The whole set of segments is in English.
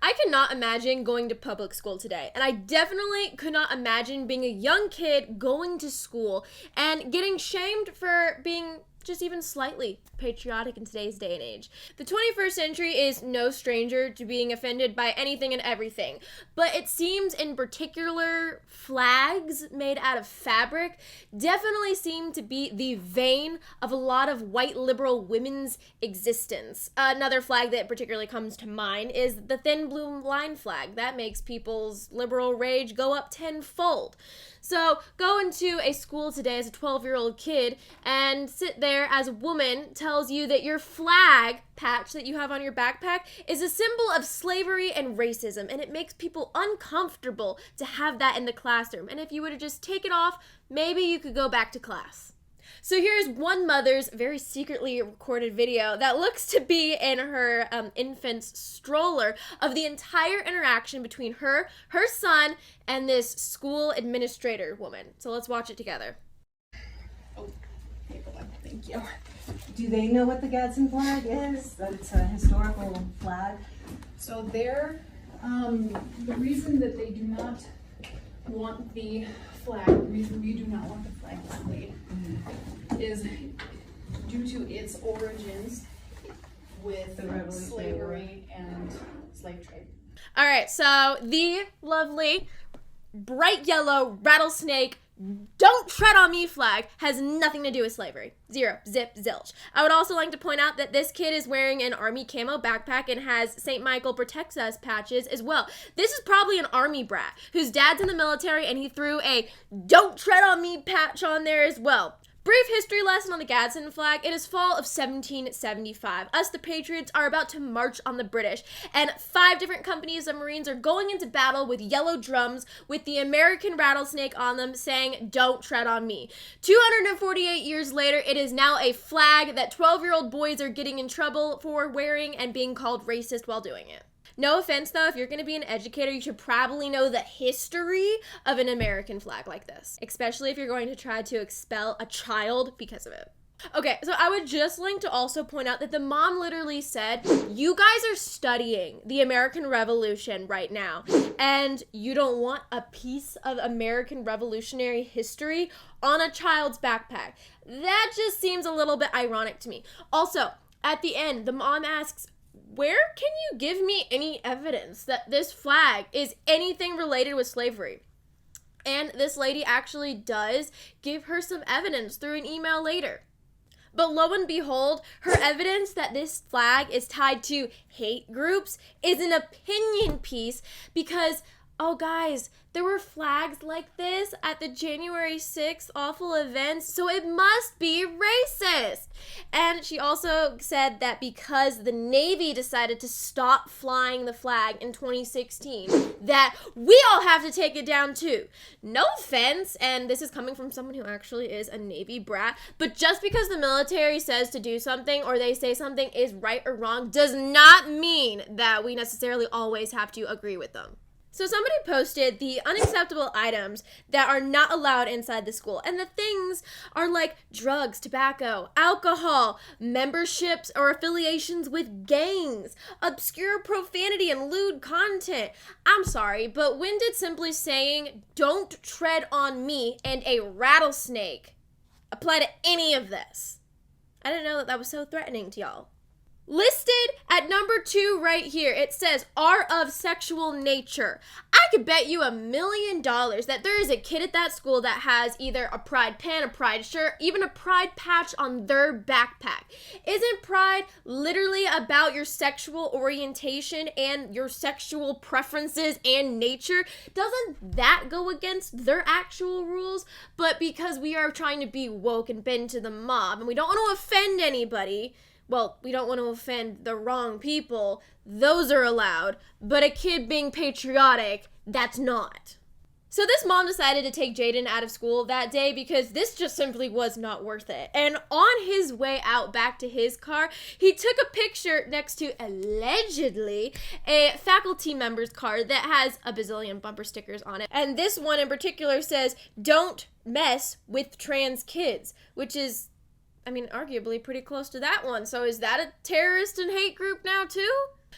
I cannot imagine going to public school today, and I definitely could not imagine being a young kid going to school and getting shamed for being just even slightly patriotic in today's day and age. The 21st century is no stranger to being offended by anything and everything, but it seems in particular flags made out of fabric definitely seem to be the vein of a lot of white liberal women's existence. Another flag that particularly comes to mind is the thin blue line flag. That makes people's liberal rage go up tenfold. So go into a school today as a 12-year-old kid and sit there as a woman tells you that your flag patch that you have on your backpack is a symbol of slavery and racism, and it makes people uncomfortable to have that in the classroom. And if you were to just take it off, maybe you could go back to class. So here's one mother's very secretly recorded video that looks to be in her infant's stroller of the entire interaction between her son, and this school administrator woman. So let's watch it together. Oh, okay, hold on. Thank you. Do they know what the Gadsden flag is? That it's a historical flag? So the reason that they do not want the flag, the reason we do not want the flag displayed is due to its origins with slavery and slave trade. All right, so the lovely bright yellow rattlesnake "Don't tread on me" flag has nothing to do with slavery. Zero, zip, zilch. I would also like to point out that this kid is wearing an army camo backpack and has St. Michael Protects Us patches as well. This is probably an army brat whose dad's in the military and he threw a "Don't tread on me" patch on there as well. Brief history lesson on the Gadsden flag. It is fall of 1775. Us, the Patriots, are about to march on the British, and 5 different companies of Marines are going into battle with yellow drums with the American rattlesnake on them saying, "Don't tread on me." 248 years later, it is now a flag that 12-year-old boys are getting in trouble for wearing and being called racist while doing it. No offense, though, if you're going to be an educator, you should probably know the history of an American flag like this, especially if you're going to try to expel a child because of it. Okay, so I would just like to also point out that the mom literally said, you guys are studying the American Revolution right now, and you don't want a piece of American Revolutionary history on a child's backpack. That just seems a little bit ironic to me. Also, at the end, the mom asks, where can you give me any evidence that this flag is anything related with slavery? And this lady actually does give her some evidence through an email later. But lo and behold, her evidence that this flag is tied to hate groups is an opinion piece because, oh guys, there were flags like this at the January 6th awful events, so it must be racist. And she also said that because the Navy decided to stop flying the flag in 2016, that we all have to take it down too. No offense, and this is coming from someone who actually is a Navy brat, but just because the military says to do something or they say something is right or wrong does not mean that we necessarily always have to agree with them. So somebody posted the unacceptable items that are not allowed inside the school. And the things are like drugs, tobacco, alcohol, memberships or affiliations with gangs, obscure profanity and lewd content. I'm sorry, but when did simply saying, "Don't tread on me" and a rattlesnake apply to any of this? I didn't know that that was so threatening to y'all. Listed at number 2 right here, it says "are of sexual nature." I could bet you $1 million that there is a kid at that school that has either a pride pin, a pride shirt, even a pride patch on their backpack. Isn't pride literally about your sexual orientation and your sexual preferences and nature? Doesn't that go against their actual rules? But because we are trying to be woke and bend to the mob and we don't want to offend anybody, well, we don't want to offend the wrong people, those are allowed, but a kid being patriotic, that's not. So this mom decided to take Jaiden out of school that day because this just simply was not worth it. And on his way out back to his car, he took a picture next to, allegedly, a faculty member's car that has a bazillion bumper stickers on it. And this one in particular says, "Don't mess with trans kids," which is, I mean, arguably pretty close to that one. So is that a terrorist and hate group now too?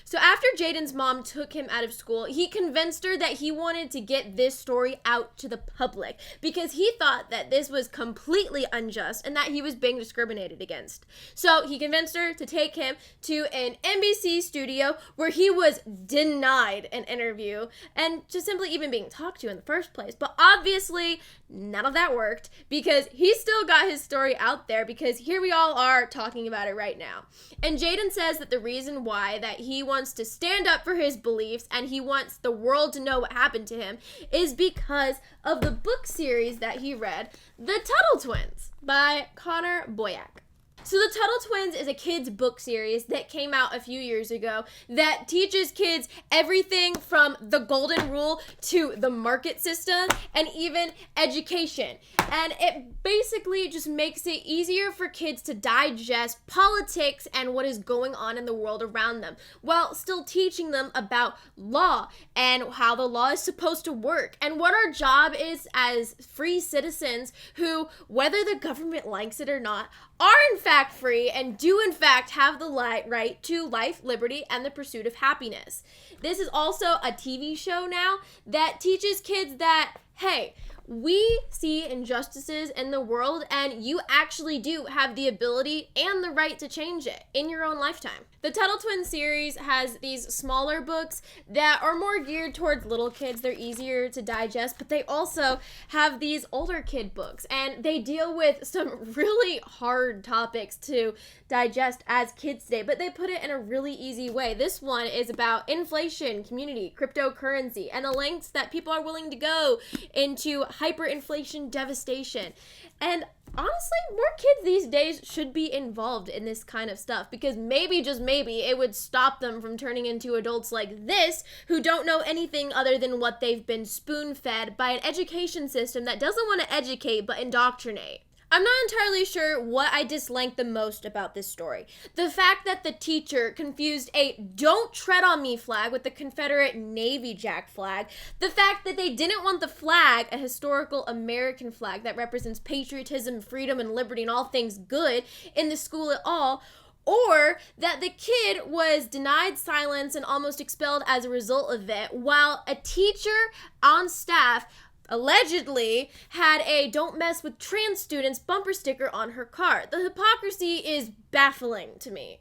So after Jaiden's mom took him out of school, he convinced her that he wanted to get this story out to the public because he thought that this was completely unjust and that he was being discriminated against. So he convinced her to take him to an NBC studio where he was denied an interview and just simply even being talked to in the first place. But obviously, none of that worked because he still got his story out there because here we all are talking about it right now. And Jaiden says that the reason why that he wants to stand up for his beliefs and he wants the world to know what happened to him is because of the book series that he read, The Tuttle Twins by Connor Boyack. So The Tuttle Twins is a kids' book series that came out a few years ago that teaches kids everything from the golden rule to the market system and even education. And it basically just makes it easier for kids to digest politics and what is going on in the world around them while still teaching them about law and how the law is supposed to work and what our job is as free citizens who, whether the government likes it or not, are in fact free and do in fact have the right to life, liberty, and the pursuit of happiness. This is also a TV show now that teaches kids that, hey, we see injustices in the world and you actually do have the ability and the right to change it in your own lifetime. The Tuttle Twin series has these smaller books that are more geared towards little kids. They're easier to digest, but they also have these older kid books and they deal with some really hard topics to digest as kids today, but they put it in a really easy way. This one is about inflation, community, cryptocurrency, and the lengths that people are willing to go into hyperinflation devastation. And honestly, more kids these days should be involved in this kind of stuff because maybe, just maybe, it would stop them from turning into adults like this who don't know anything other than what they've been spoon-fed by an education system that doesn't want to educate but indoctrinate. I'm not entirely sure what I disliked the most about this story. The fact that the teacher confused a "don't tread on me" flag with the Confederate Navy Jack flag. The fact that they didn't want the flag, a historical American flag that represents patriotism, freedom, and liberty and all things good, in the school at all. Or that the kid was denied silence and almost expelled as a result of it, while a teacher on staff allegedly had a "don't mess with trans students" bumper sticker on her car. The hypocrisy is baffling to me.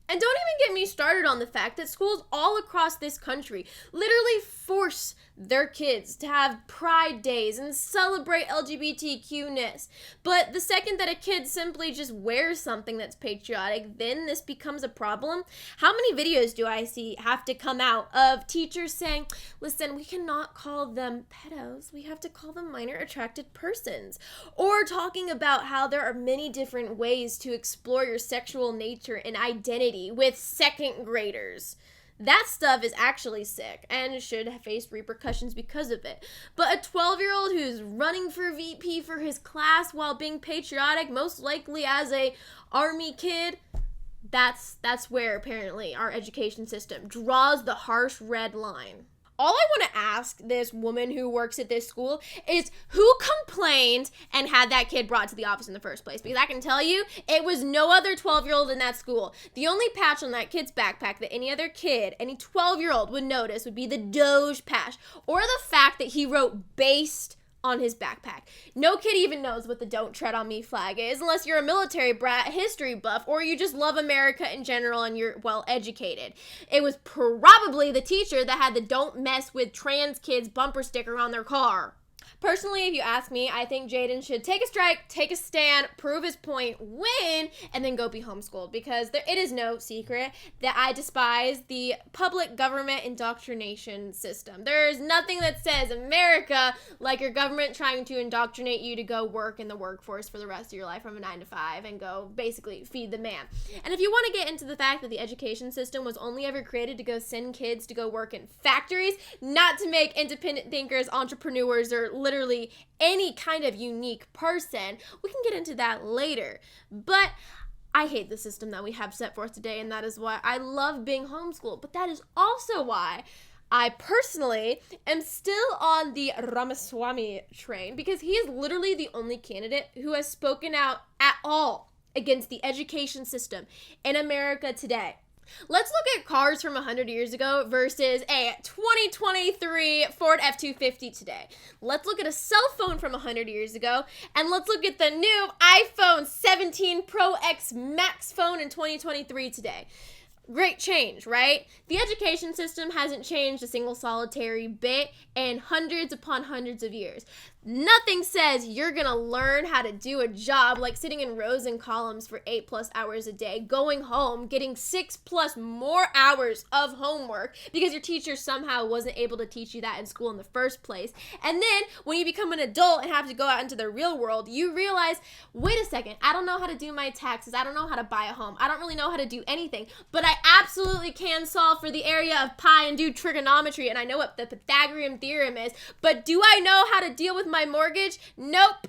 And don't even get me started on the fact that schools all across this country literally force their kids to have pride days and celebrate LGBTQ-ness. But the second that a kid simply just wears something that's patriotic, then this becomes a problem. How many videos do I see have to come out of teachers saying, listen, we cannot call them pedos, we have to call them minor attracted persons. Or talking about how there are many different ways to explore your sexual nature and identity with second graders. That stuff is actually sick and should face repercussions because of it. But a 12-year-old who's running for VP for his class while being patriotic, most likely as a army kid, that's where apparently our education system draws the harsh red line. All I want to ask this woman who works at this school is who complained and had that kid brought to the office in the first place? Because I can tell you, it was no other 12-year-old in that school. The only patch on that kid's backpack that any other kid, any 12-year-old would notice would be the Doge patch or the fact that he wrote "based" on his backpack. No kid even knows what the "don't tread on me" flag is unless you're a military brat, history buff, or you just love America in general and you're well educated. It was probably the teacher that had the "don't mess with trans kids" bumper sticker on their car. Personally, if you ask me, I think Jaiden should take a strike, take a stand, prove his point, win, and then go be homeschooled because it is no secret that I despise the public government indoctrination system. There is nothing that says America like your government trying to indoctrinate you to go work in the workforce for the rest of your life from a 9 to 5 and go basically feed the man. And if you want to get into the fact that the education system was only ever created to go send kids to go work in factories, not to make independent thinkers, entrepreneurs, or literally any kind of unique person, we can get into that later. But I hate the system that we have set forth today, and that is why I love being homeschooled. But that is also why I personally am still on the Ramaswamy train, because he is literally the only candidate who has spoken out at all against the education system in America today. Let's look at cars from 100 years ago versus a 2023 Ford F-250 today. Let's look at a cell phone from 100 years ago, and let's look at the new iPhone 17 Pro X Max phone in 2023 today. Great change, right? The education system hasn't changed a single solitary bit in hundreds upon hundreds of years. Nothing says you're gonna learn how to do a job like sitting in rows and columns for 8+ hours a day, going home, getting 6+ more hours of homework because your teacher somehow wasn't able to teach you that in school in the first place. And then when you become an adult and have to go out into the real world, you realize, wait a second, I don't know how to do my taxes. I don't know how to buy a home. I don't really know how to do anything, but I absolutely can solve for the area of pi and do trigonometry, and I know what the Pythagorean theorem is, but do I know how to deal with my mortgage? Nope.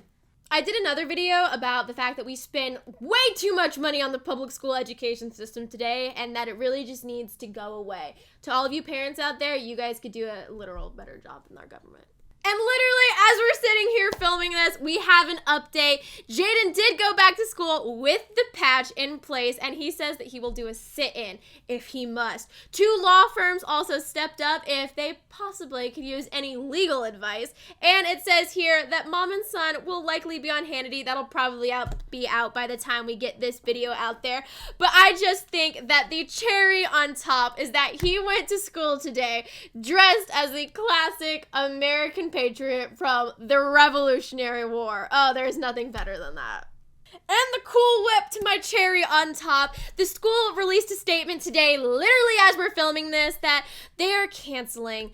I did another video about the fact that we spend way too much money on the public school education system today and that it really just needs to go away. To all of you parents out there, you guys could do a literal better job than our government. And literally, as we're sitting here filming this, we have an update. Jaiden did go back to school with the patch in place, and he says that he will do a sit-in if he must. 2 law firms also stepped up if they possibly could use any legal advice. And it says here that Mom and Son will likely be on Hannity. That'll probably be out by the time we get this video out there. But I just think that the cherry on top is that he went to school today dressed as the classic American patriot from the Revolutionary War. Oh, there's nothing better than that. And the Cool Whip to my cherry on top. The school released a statement today, literally as we're filming this, that they are canceling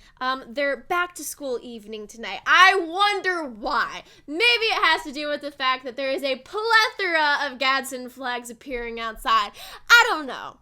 their back to school evening tonight. I wonder why. Maybe it has to do with the fact that there is a plethora of Gadsden flags appearing outside. I don't know.